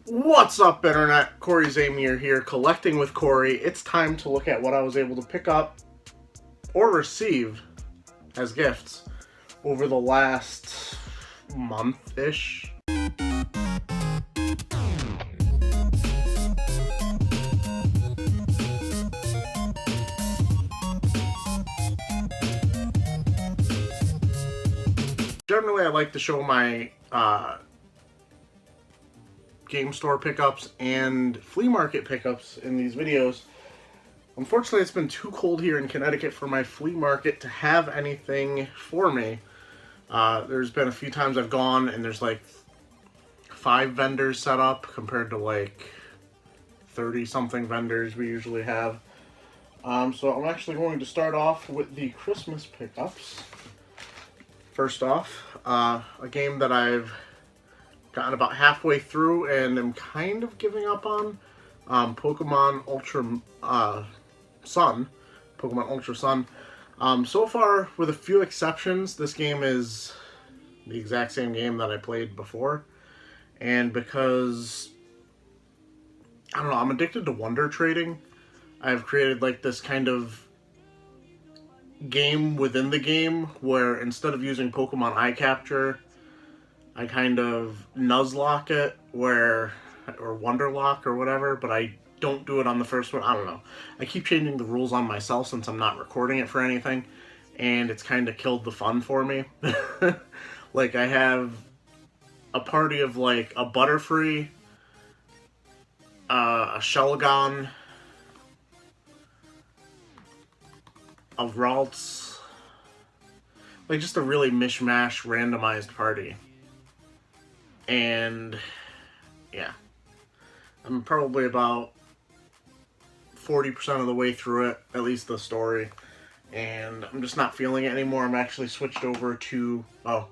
What's up, Internet? Cory Zamier here, collecting with Cory. It's time to look at what I was able to pick up or receive as gifts over the last month-ish. Generally, I like to show my game store pickups and flea market pickups in these videos. Unfortunately, it's been too cold here in Connecticut for my flea market to have anything for me. There's been a few times I've gone and there's like 5 vendors set up compared to like 30 something vendors we usually have. So I'm actually going to start off with the Christmas pickups. First off, a game that I've gotten about halfway through and am kind of giving up on, Pokemon Ultra Sun. Pokemon Ultra Sun. So far, with a few exceptions, this game is the exact same game that I played before. And because, I don't know, I'm addicted to wonder trading. I've created like this kind of game within the game where instead of using Pokemon Eye Capture, I kind of Nuzlocke it, or Wonderlock or whatever, but I don't do it on the first one. I don't know. I keep changing the rules on myself since I'm not recording it for anything, and it's kind of killed the fun for me. Like, I have a party of like a Butterfree, a Shelgon, a Ralts, like just a really mishmash randomized party. And yeah, I'm probably about 40% of the way through it, at least the story, and I'm just not feeling it anymore. I'm actually switched over to, I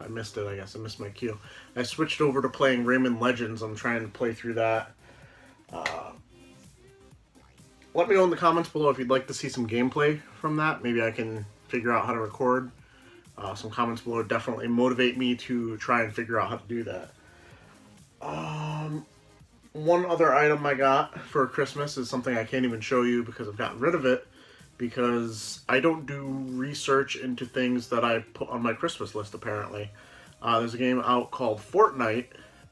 missed it, I guess. I missed my cue. I switched over to playing Rayman Legends. I'm trying to play through that. Let me know in the comments below if you'd like to see some gameplay from that. Maybe I can figure out how to record. Some comments below definitely motivate me to try and figure out how to do that. One other item I got for Christmas is something I can't even show you because I've gotten rid of it, because I don't do research into things that I put on my Christmas list, apparently. There's a game out called Fortnite,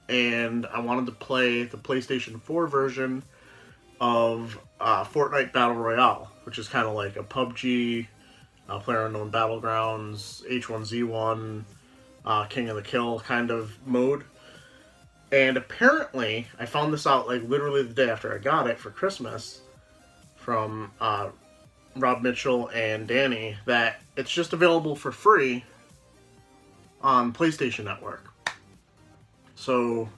and I wanted to play the PlayStation 4 version of Fortnite Battle Royale, which is kind of like a PUBG, PlayerUnknown Battlegrounds, H1Z1, King of the Kill kind of mode. And apparently, I found this out like literally the day after I got it for Christmas from Rob Mitchell and Danny, that it's just available for free on PlayStation Network. So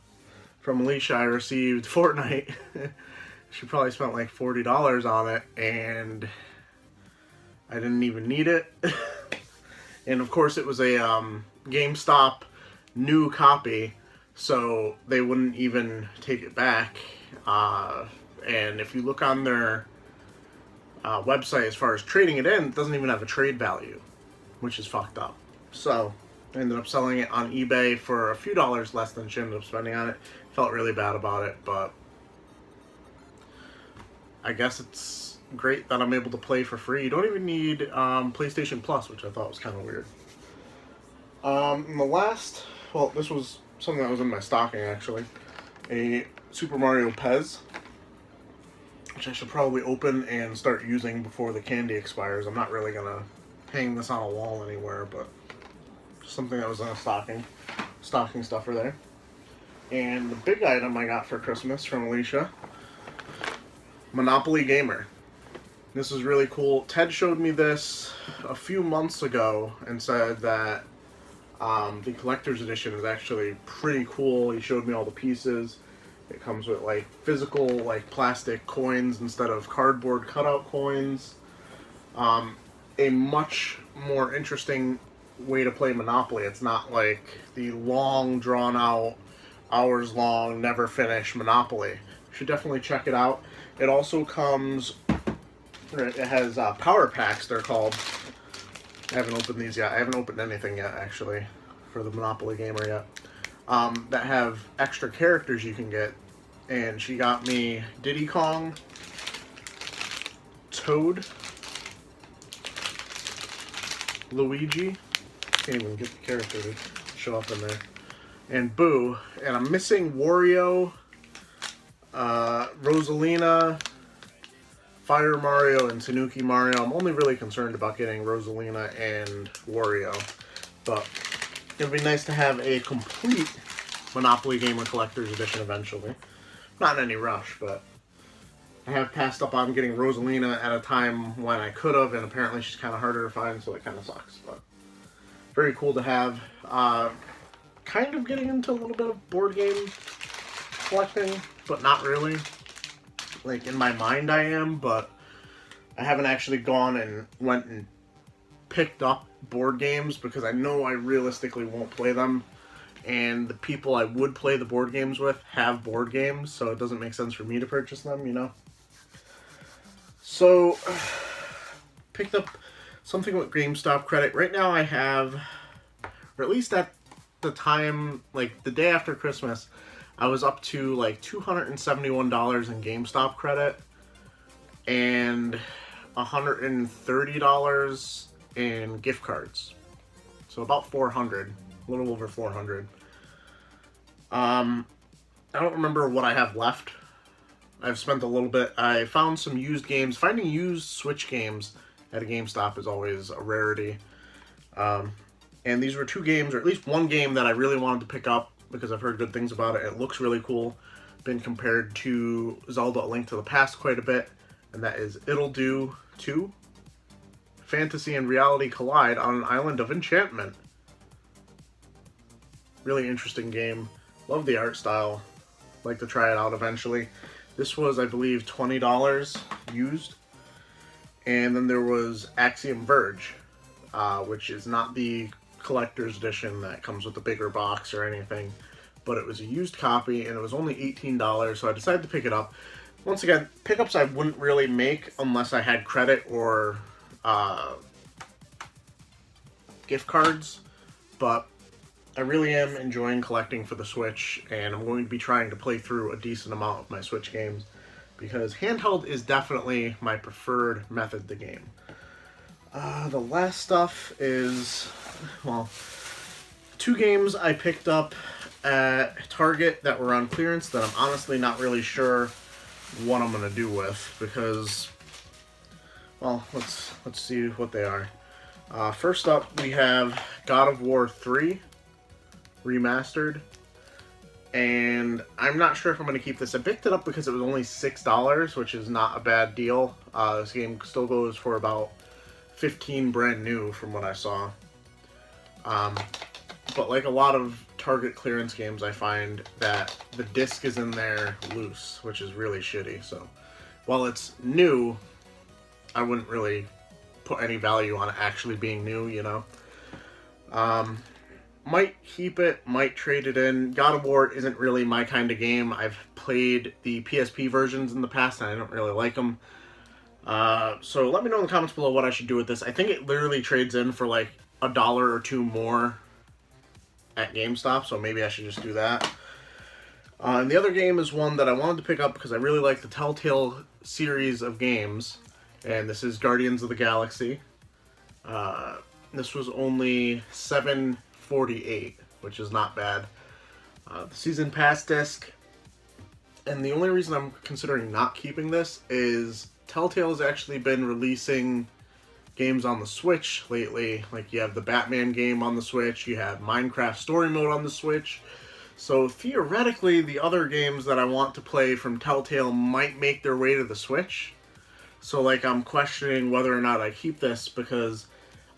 from Alicia, I received Fortnite. She probably spent like $40 on it, and I didn't even need it. And of course, it was a GameStop new copy, so they wouldn't even take it back. And if you look on their website as far as trading it in, it doesn't even have a trade value, which is fucked up. So I ended up selling it on eBay for a few dollars less than she ended up spending on it. Felt really bad about it, but I guess it's great that I'm able to play for free. You don't even need PlayStation Plus, which I thought was kind of weird. And the last, well, this was something that was in my stocking, actually. A Super Mario Pez, which I should probably open and start using before the candy expires. I'm not really going to hang this on a wall anywhere, but just something that was in a stocking stuffer there. And the big item I got for Christmas from Alicia, Monopoly Gamer. This is really cool. Ted showed me this a few months ago and said that the collector's edition is actually pretty cool. He showed me all the pieces. It comes with like physical, like plastic coins instead of cardboard cutout coins. A much more interesting way to play Monopoly. It's not like the long, drawn out, hours long, never finish Monopoly. You should definitely check it out. It also comes, it has power packs, they're called. I haven't opened these yet. I haven't opened anything yet, actually, for the Monopoly Gamer yet. that have extra characters you can get. And she got me Diddy Kong, Toad, Luigi, can't even get the character to show up in there, and Boo. And I'm missing Wario, Rosalina, Fire Mario, and Tanuki Mario. I'm only really concerned about getting Rosalina and Wario, but it would be nice to have a complete Monopoly Gamer Collector's Edition eventually. Not in any rush, but I have passed up on getting Rosalina at a time when I could have, and apparently she's kind of harder to find, so it kind of sucks. But very cool to have. Kind of getting into a little bit of board game collecting, but not really. Like, in my mind I am, but I haven't actually gone and went and picked up board games because I know I realistically won't play them. And the people I would play the board games with have board games, so it doesn't make sense for me to purchase them, you know? So, picked up something with GameStop credit. Right now I have, or at least at the time, like the day after Christmas, I was up to like $271 in GameStop credit and $130 in gift cards. So about 400, a little over 400. I don't remember what I have left. I've spent a little bit. I found some used games. Finding used Switch games at a GameStop is always a rarity. And these were two games, or at least one game that I really wanted to pick up because I've heard good things about it. It looks really cool. Been compared to Zelda: A Link to the Past quite a bit, and that is It'll Do 2. Fantasy and reality collide on an island of enchantment. Really interesting game. Love the art style. Like to try it out eventually. This was, I believe, $20 used. And then there was Axiom Verge, which is not the collector's edition that comes with a bigger box or anything, but it was a used copy and it was only $18, so I decided to pick it up. Once again, pickups I wouldn't really make unless I had credit or gift cards, but I really am enjoying collecting for the Switch, and I'm going to be trying to play through a decent amount of my Switch games because handheld is definitely my preferred method to game. The last stuff is, well, two games I picked up at Target that were on clearance that I'm honestly not really sure what I'm going to do with because, well, let's see what they are. First up, we have God of War 3 Remastered, and I'm not sure if I'm going to keep this. I picked it up because it was only $6, which is not a bad deal. This game still goes for about $15 brand new from what I saw. But like a lot of Target clearance games, I find that the disc is in there loose, which is really shitty. So while it's new, I wouldn't really put any value on it actually being new, you know? Might keep it, might trade it in. God of War isn't really my kind of game. I've played the PSP versions in the past and I don't really like them. So let me know in the comments below what I should do with this. I think it literally trades in for like $1 or $2 more at GameStop, so maybe I should just do that. And the other game is one that I wanted to pick up because I really like the Telltale series of games, and this is Guardians of the Galaxy. This was only $7.48, which is not bad. The Season Pass disc, and the only reason I'm considering not keeping this is Telltale has actually been releasing games on the Switch lately. Like, you have the Batman game on the Switch, you have Minecraft Story Mode on the Switch. So theoretically, the other games that I want to play from Telltale might make their way to the Switch. So, like, I'm questioning whether or not I keep this because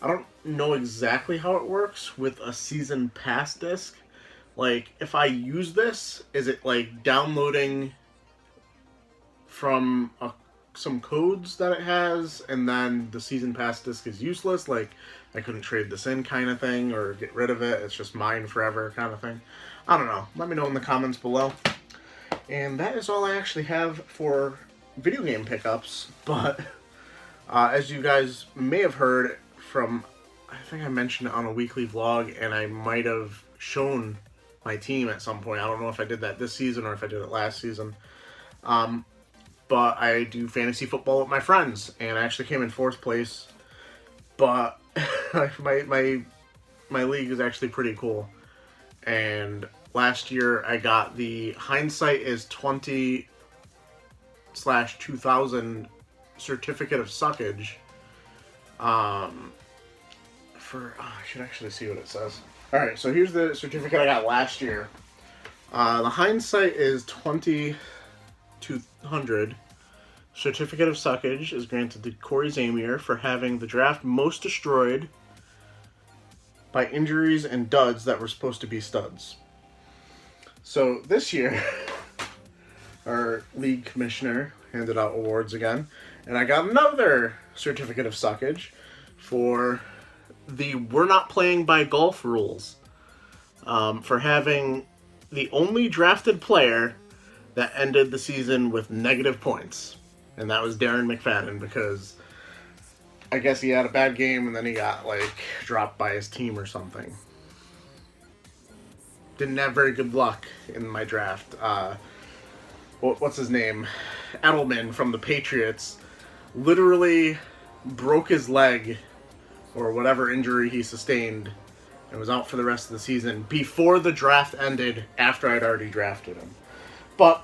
I don't know exactly how it works with a Season Pass disc. Like, if I use this, is it, like, downloading from some codes that it has, and then the Season Pass disc is useless? Like, I couldn't trade this in kind of thing, or get rid of it, it's just mine forever kind of thing. I don't know. Let me know in the comments below. And that is all I actually have for video game pickups, but as you guys may have heard from, I think I mentioned it on a weekly vlog, and I might have shown my team at some point. I don't know if I did that this season or if I did it last season. But I do fantasy football with my friends, and I actually came in 4th place. But my league is actually pretty cool. And last year I got the Hindsight is 20/2000 certificate of suckage. I should actually see what it says. Alright, so here's the certificate I got last year. The Hindsight is 20/200 certificate of suckage is granted to Cory for having the draft most destroyed by injuries and duds that were supposed to be studs. So this year, our league commissioner handed out awards again, and I got another certificate of suckage for the we're not playing by golf rules, for having the only drafted player that ended the season with negative points, and that was Darren McFadden, because I guess he had a bad game and then he got, like, dropped by his team or something. Didn't have very good luck in my draft. What's his name? Edelman from the Patriots literally broke his leg or whatever injury he sustained and was out for the rest of the season before the draft ended, after I'd already drafted him. But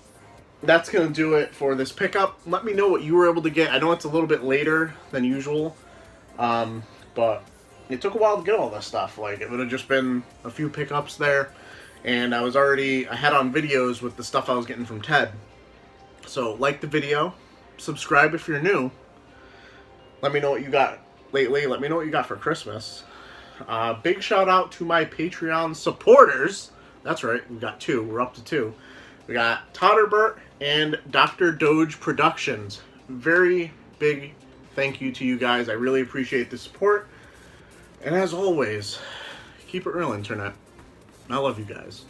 that's going to do it for this pickup. Let me know what you were able to get. I know it's a little bit later than usual, but it took a while to get all this stuff. Like, it would have just been a few pickups there, and I had on videos with the stuff I was getting from Ted. So, like the video, subscribe if you're new. Let me know what you got lately. Let me know what you got for Christmas. Big shout out to my Patreon supporters. That's right, we got 2. We're up to 2. We got Todderbert and Dr. Doge Productions. Very big thank you to you guys. I really appreciate the support. And as always, keep it real, Internet. I love you guys.